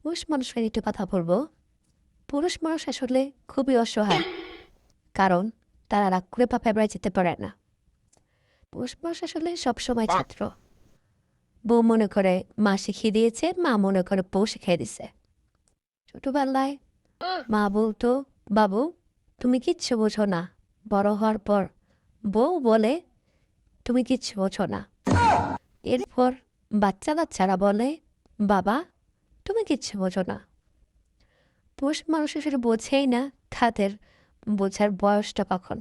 পুরুষ মানুষের একটু কথা বলবো। পুরুষ মানুষ আসলে খুবই অসহায়, কারণ তারা রাগ করে বা ফেবরায় যেতে পারে না। পুরুষ মানুষ আসলে সবসময় ছাত্র। বউ মনে করে মা শিখিয়ে দিয়েছে, মা মনে করে বউ শিখিয়ে দিছে। ছোটবেলায় মা বলতো, বাবু তুমি কিচ্ছু বোঝো না। বড় হওয়ার পর বউ বলে, তুমি কিচ্ছু বোঝো না। এরপর বাচ্চারা বলে, বাবা তুমি কিচ্ছু বোঝো না। পুরুষ মানুষ আসলে বোঝেই না তাদের বোঝার বয়সটা কখন।